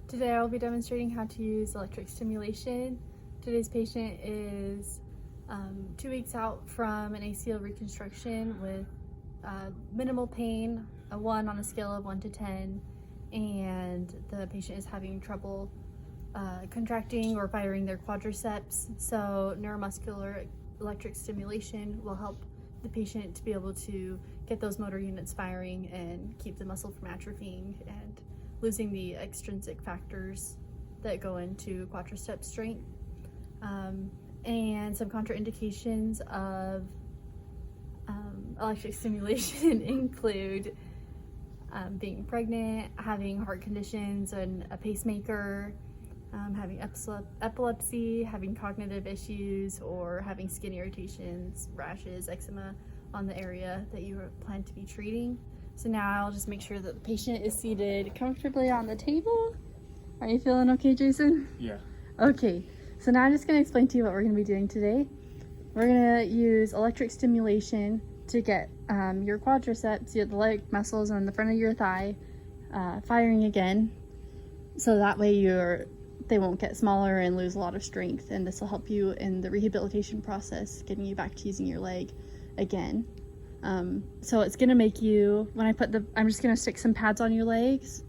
Today I will be demonstrating how to use electric stimulation. Today's patient is 2 weeks out from an ACL reconstruction with minimal pain, a 1 on a scale of 1 to 10, and the patient is having trouble contracting or firing their quadriceps. So neuromuscular electric stimulation will help the patient to be able to get those motor units firing and keep the muscle from atrophying and losing the extrinsic factors that go into quadricep strength. And some contraindications of electric stimulation include being pregnant, having heart conditions and a pacemaker, having epilepsy, having cognitive issues, or having skin irritations, rashes, eczema on the area that you plan to be treating. So now I'll just make sure that the patient is seated comfortably on the table. Are you feeling okay, Jason? Yeah. Okay, so now I'm just going to explain to you what we're going to be doing today. We're going to use electric stimulation to get your quadriceps, the leg muscles on the front of your thigh, firing again. So that way they won't get smaller and lose a lot of strength, and this will help you in the rehabilitation process, getting you back to using your leg again. So it's gonna make you, I'm just gonna stick some pads on your legs,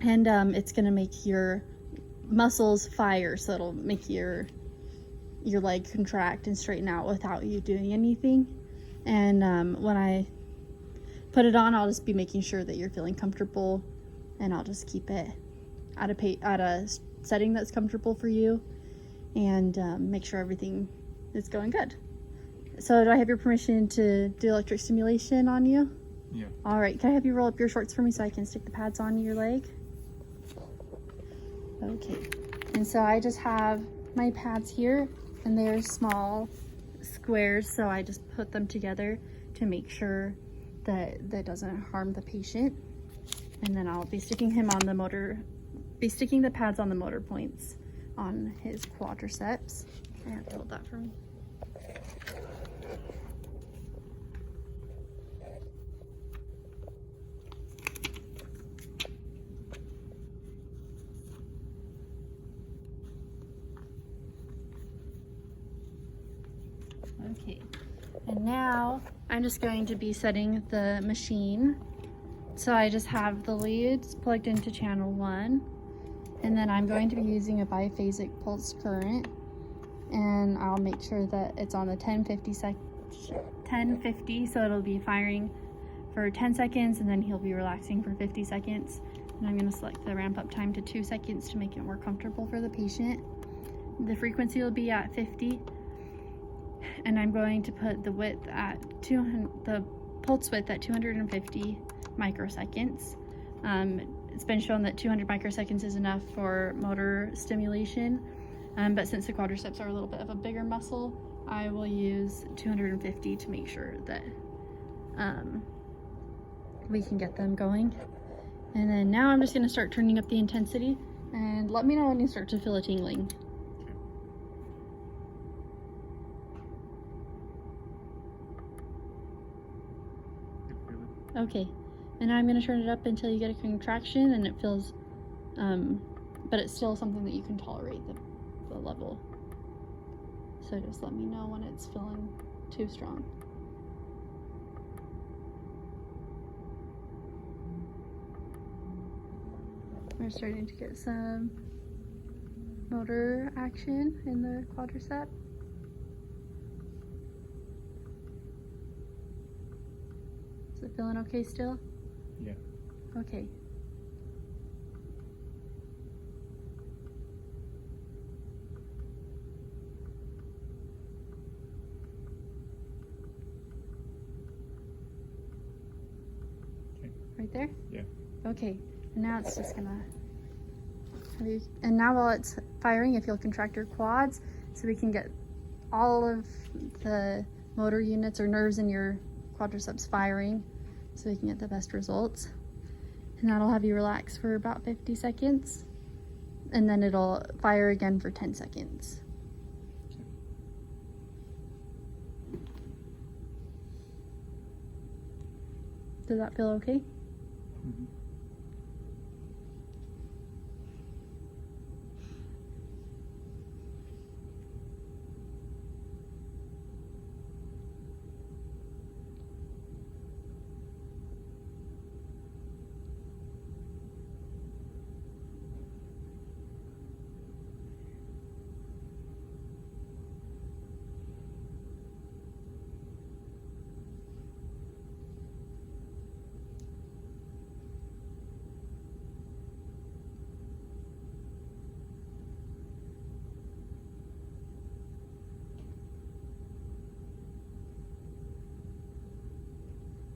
and it's gonna make your muscles fire, so it'll make your leg contract and straighten out without you doing anything. And when I put it on, I'll just be making sure that you're feeling comfortable, and I'll just keep it at a setting that's comfortable for you, and make sure everything is going good. So do I have your permission to do electric stimulation on you? Yeah. All right, can I have you roll up your shorts for me so I can stick the pads on your leg? Okay, and so I just have my pads here, and they're small squares, so I just put them together to make sure that that doesn't harm the patient. And then I'll be sticking the pads on the motor points on his quadriceps. I have to hold that for me. Okay, and now I'm just going to be setting the machine. So I just have the leads plugged into channel 1, and then I'm going to be using a biphasic pulse current, and I'll make sure that it's on the 1050, so it'll be firing for 10 seconds, and then he'll be relaxing for 50 seconds. And I'm going to select the ramp up time to 2 seconds to make it more comfortable for the patient. The frequency will be at 50, and I'm going to put the width at the pulse width at 250 microseconds. It's been shown that 200 microseconds is enough for motor stimulation, but since the quadriceps are a little bit of a bigger muscle, I will use 250 to make sure that we can get them going. And then now I'm just going to start turning up the intensity, and let me know when you start to feel a tingling. Okay, and now I'm going to turn it up until you get a contraction and it feels, but it's still something that you can tolerate, the level. So just let me know when it's feeling too strong. We're starting to get some motor action in the quadricep. Is it feeling okay still? Yeah. Okay. Okay. Right there? Yeah. Okay. And now it's just gonna and now while it's firing, if you'll contract your quads so we can get all of the motor units or nerves in your quadriceps firing, so we can get the best results. And that'll have you relax for about 50 seconds, and then it'll fire again for 10 seconds. Does that feel okay? Mm-hmm.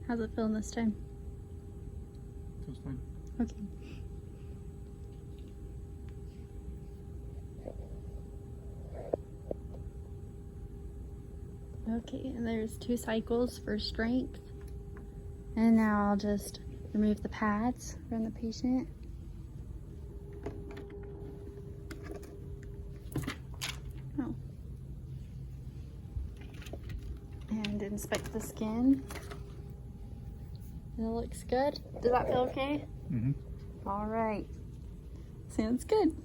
How's it feeling this time? Feels fine. Okay. Okay, and there's 2 cycles for strength. And now I'll just remove the pads from the patient. Oh. And inspect the skin. It looks good. Does that feel okay? Mm-hmm. All right. Sounds good.